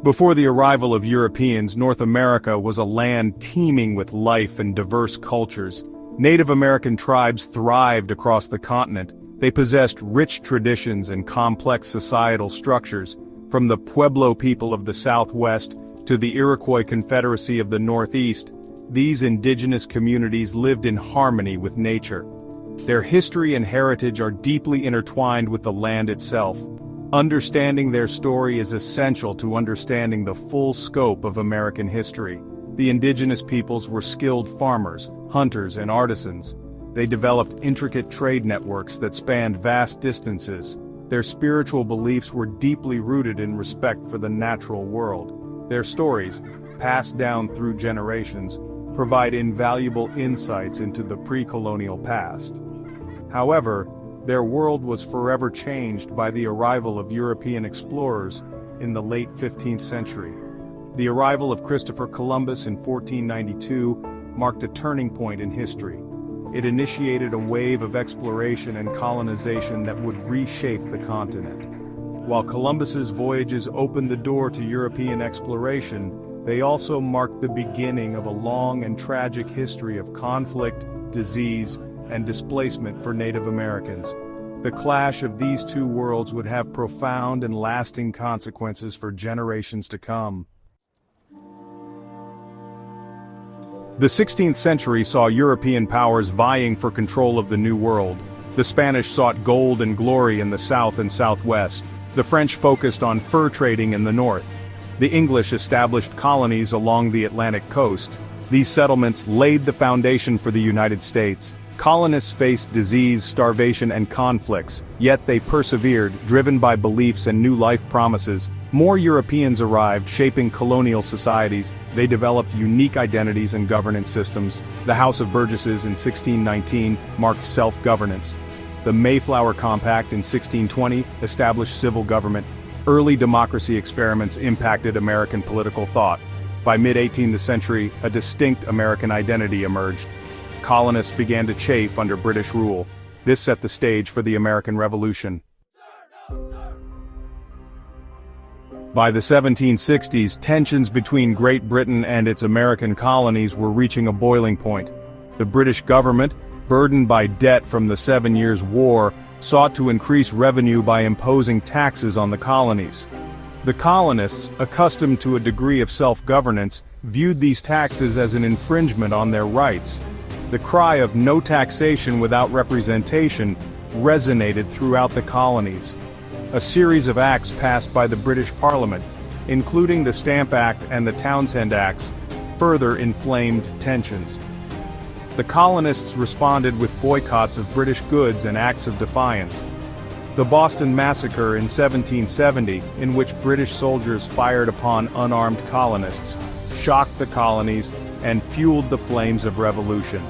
Before the arrival of Europeans, North America was a land teeming with life and diverse cultures. Native American tribes thrived across the continent. They possessed rich traditions and complex societal structures, from the Pueblo people of the Southwest to the Iroquois Confederacy of the Northeast. These indigenous communities lived in harmony with nature. Their history and heritage are deeply intertwined with the land itself. Understanding their story is essential to understanding the full scope of American history. The indigenous peoples were skilled farmers, hunters, and artisans. They developed intricate trade networks that spanned vast distances. Their spiritual beliefs were deeply rooted in respect for the natural world. Their stories, passed down through generations, provide invaluable insights into the pre-colonial past. However, their world was forever changed by the arrival of European explorers in the late 15th century. The arrival of Christopher Columbus in 1492 marked a turning point in history. It initiated a wave of exploration and colonization that would reshape the continent. While Columbus's voyages opened the door to European exploration, they also marked the beginning of a long and tragic history of conflict, disease, and displacement for Native Americans. The clash of these two worlds would have profound and lasting consequences for generations to come. The 16th century saw European powers vying for control of the New World. The Spanish sought gold and glory in the south and southwest. The French focused on fur trading in the north. The English established colonies along the Atlantic coast. These settlements laid the foundation for the United States. Colonists faced disease, starvation, and conflicts, yet they persevered, driven by beliefs and new life promises. More Europeans arrived, shaping colonial societies. They developed unique identities and governance systems. The House of Burgesses in 1619 marked self-governance. The Mayflower Compact in 1620 established civil government. Early democracy experiments impacted American political thought. By mid-18th century, a distinct American identity emerged. Colonists began to chafe under British rule. This set the stage for the American Revolution. By the 1760s, tensions between Great Britain and its American colonies were reaching a boiling point. The British government, burdened by debt from the 7 Years' War, sought to increase revenue by imposing taxes on the colonies. The colonists, accustomed to a degree of self-governance, viewed these taxes as an infringement on their rights. The cry of no taxation without representation resonated throughout the colonies. A series of acts passed by the British Parliament, including the Stamp Act and the Townshend Acts, further inflamed tensions. The colonists responded with boycotts of British goods and acts of defiance. The Boston Massacre in 1770, in which British soldiers fired upon unarmed colonists, shocked the colonies and fueled the flames of revolution.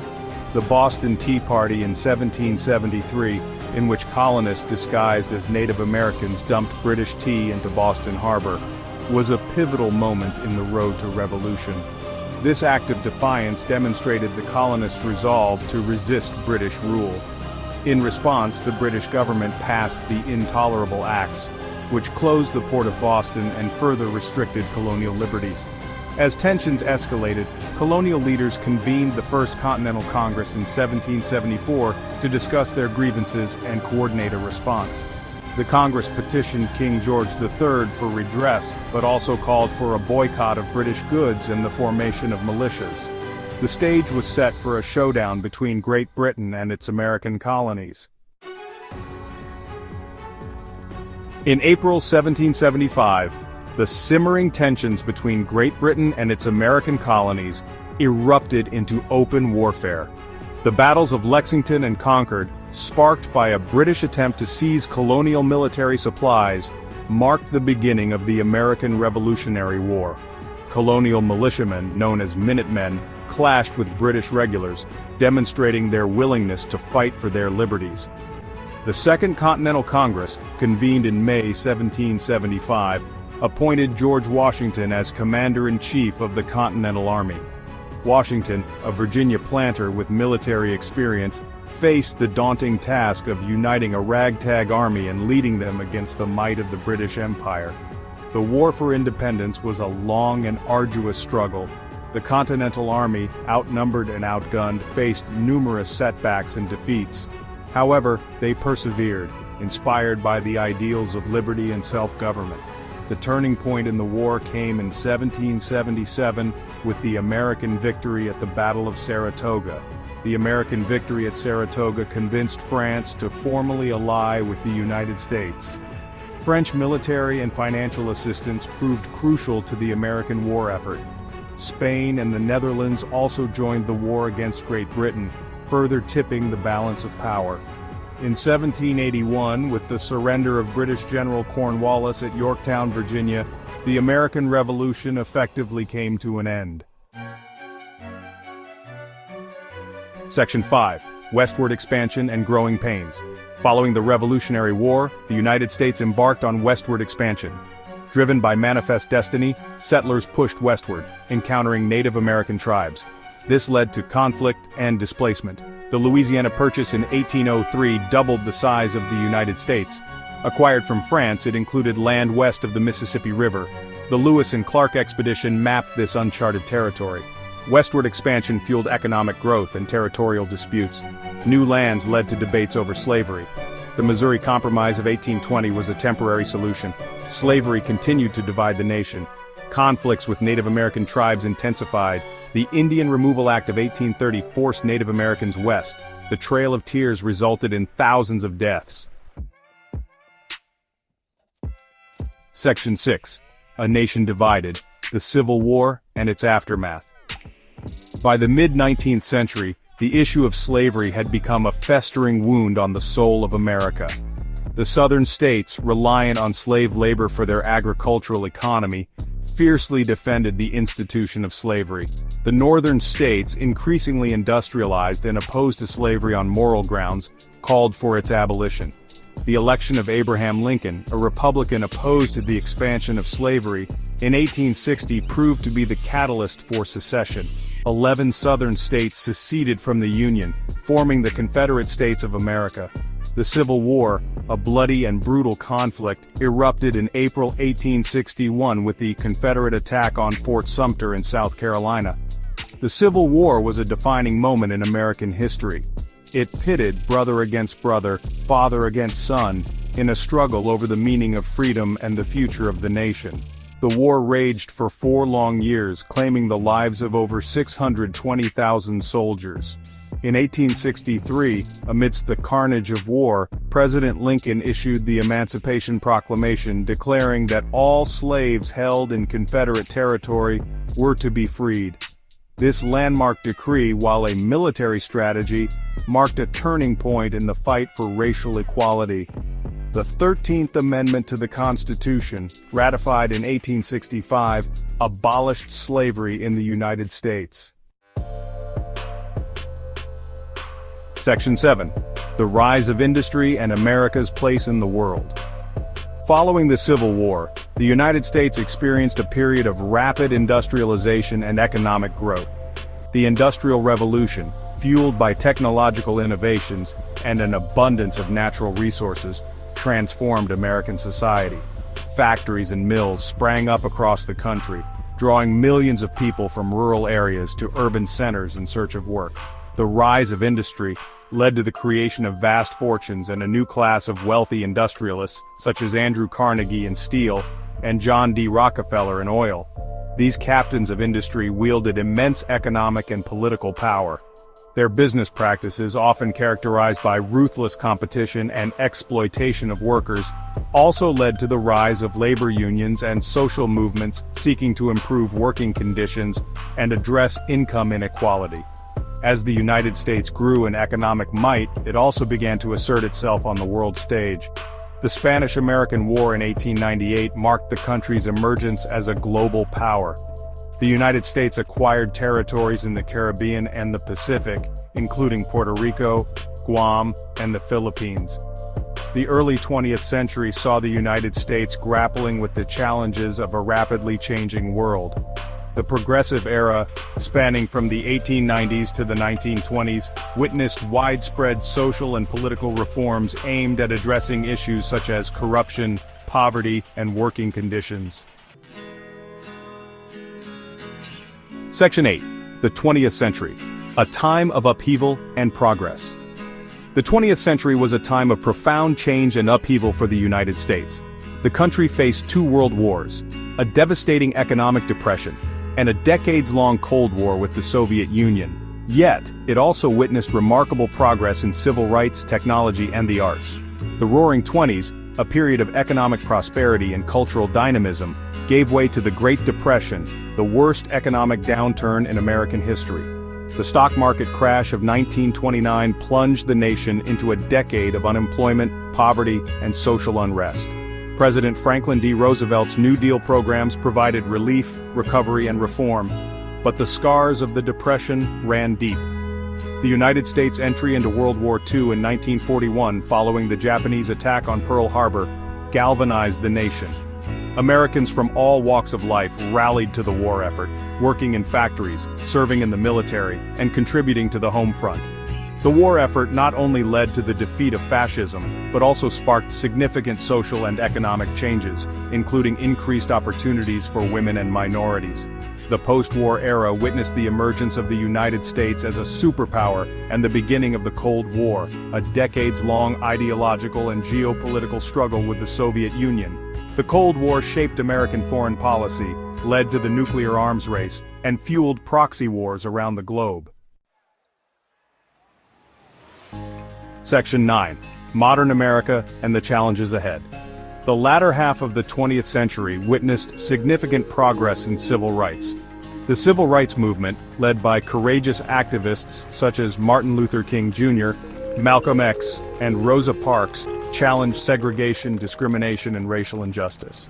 The Boston Tea Party in 1773, in which colonists disguised as Native Americans dumped British tea into Boston Harbor, was a pivotal moment in the road to revolution. This act of defiance demonstrated the colonists' resolve to resist British rule. In response, the British government passed the Intolerable Acts, which closed the port of Boston and further restricted colonial liberties. As tensions escalated, colonial leaders convened the First Continental Congress in 1774 to discuss their grievances and coordinate a response. The Congress petitioned King George III for redress, but also called for a boycott of British goods and the formation of militias. The stage was set for a showdown between Great Britain and its American colonies. In April 1775, the simmering tensions between Great Britain and its American colonies erupted into open warfare. The battles of Lexington and Concord, sparked by a British attempt to seize colonial military supplies, marked the beginning of the American Revolutionary War. Colonial militiamen, known as Minutemen, clashed with British regulars, demonstrating their willingness to fight for their liberties. The Second Continental Congress, convened in May 1775, appointed George Washington as Commander-in-Chief of the Continental Army. Washington, a Virginia planter with military experience, faced the daunting task of uniting a ragtag army and leading them against the might of the British Empire. The war for independence was a long and arduous struggle. The Continental Army, outnumbered and outgunned, faced numerous setbacks and defeats. However, they persevered, inspired by the ideals of liberty and self-government. The turning point in the war came in 1777 with the American victory at the Battle of Saratoga. The American victory at Saratoga convinced France to formally ally with the United States. French military and financial assistance proved crucial to the American war effort. Spain and the Netherlands also joined the war against Great Britain, further tipping the balance of power. In 1781, with the surrender of British General Cornwallis at Yorktown, Virginia, the American Revolution effectively came to an end. Section 5. Westward Expansion and Growing Pains. Following the Revolutionary War, the United States embarked on westward expansion. Driven by manifest destiny, settlers pushed westward, encountering Native American tribes. This led to conflict and displacement. The Louisiana Purchase in 1803 doubled the size of the United States. Acquired from France, it included land west of the Mississippi River. The Lewis and Clark expedition mapped this uncharted territory. Westward expansion fueled economic growth and territorial disputes. New lands led to debates over slavery. The Missouri Compromise of 1820 was a temporary solution. Slavery continued to divide the nation. Conflicts with Native American tribes intensified. The Indian Removal Act of 1830 forced Native Americans west. The Trail of Tears resulted in thousands of deaths. Section 6. A Nation Divided, the Civil War and its Aftermath. By the mid-19th century, the issue of slavery had become a festering wound on the soul of America. The southern states, reliant on slave labor for their agricultural economy, fiercely defended the institution of slavery. The northern states, increasingly industrialized and opposed to slavery on moral grounds, called for its abolition. The election of Abraham Lincoln, a Republican opposed to the expansion of slavery, in 1860 proved to be the catalyst for secession. 11 southern states seceded from the Union, forming the Confederate States of America. The Civil War, a bloody and brutal conflict, erupted in April 1861 with the Confederate attack on Fort Sumter in South Carolina. The Civil War was a defining moment in American history. It pitted brother against brother, father against son, in a struggle over the meaning of freedom and the future of the nation. The war raged for 4 long years, claiming the lives of over 620,000 soldiers. In 1863, amidst the carnage of war, President Lincoln issued the Emancipation Proclamation declaring that all slaves held in Confederate territory were to be freed. This landmark decree, while a military strategy, marked a turning point in the fight for racial equality. The 13th Amendment to the Constitution, ratified in 1865, abolished slavery in the United States. Section 7. The Rise of Industry and America's Place in the World. Following the Civil War, the United States experienced a period of rapid industrialization and economic growth. The Industrial Revolution, fueled by technological innovations and an abundance of natural resources, transformed American society. Factories and mills sprang up across the country, drawing millions of people from rural areas to urban centers in search of work. The rise of industry led to the creation of vast fortunes and a new class of wealthy industrialists, such as Andrew Carnegie in steel and John D. Rockefeller in oil. These captains of industry wielded immense economic and political power. Their business practices, often characterized by ruthless competition and exploitation of workers, also led to the rise of labor unions and social movements seeking to improve working conditions and address income inequality. As the United States grew in economic might, it also began to assert itself on the world stage. The Spanish-American War in 1898 marked the country's emergence as a global power. The United States acquired territories in the Caribbean and the Pacific, including Puerto Rico, Guam, and the Philippines. The early 20th century saw the United States grappling with the challenges of a rapidly changing world. The Progressive Era, spanning from the 1890s to the 1920s, witnessed widespread social and political reforms aimed at addressing issues such as corruption, poverty, and working conditions. Section 8. The 20th Century. A time of upheaval and progress. The 20th century was a time of profound change and upheaval for the United States. The country faced 2 world wars, a devastating economic depression, and a decades-long Cold War with the Soviet Union. Yet, it also witnessed remarkable progress in civil rights, technology, and the arts. The Roaring Twenties, a period of economic prosperity and cultural dynamism, gave way to the Great Depression, the worst economic downturn in American history. The stock market crash of 1929 plunged the nation into a decade of unemployment, poverty, and social unrest. President Franklin D. Roosevelt's New Deal programs provided relief, recovery, and reform, but the scars of the Depression ran deep. The United States' entry into World War II in 1941 following the Japanese attack on Pearl Harbor galvanized the nation. Americans from all walks of life rallied to the war effort, working in factories, serving in the military, and contributing to the home front. The war effort not only led to the defeat of fascism, but also sparked significant social and economic changes, including increased opportunities for women and minorities. The post-war era witnessed the emergence of the United States as a superpower and the beginning of the Cold War, a decades-long ideological and geopolitical struggle with the Soviet Union. The Cold War shaped American foreign policy, led to the nuclear arms race, and fueled proxy wars around the globe. Section 9. Modern America and the Challenges Ahead. The latter half of the 20th century witnessed significant progress in civil rights. The civil rights movement, led by courageous activists such as Martin Luther King Jr., Malcolm X, and Rosa Parks, challenged segregation, discrimination, and racial injustice.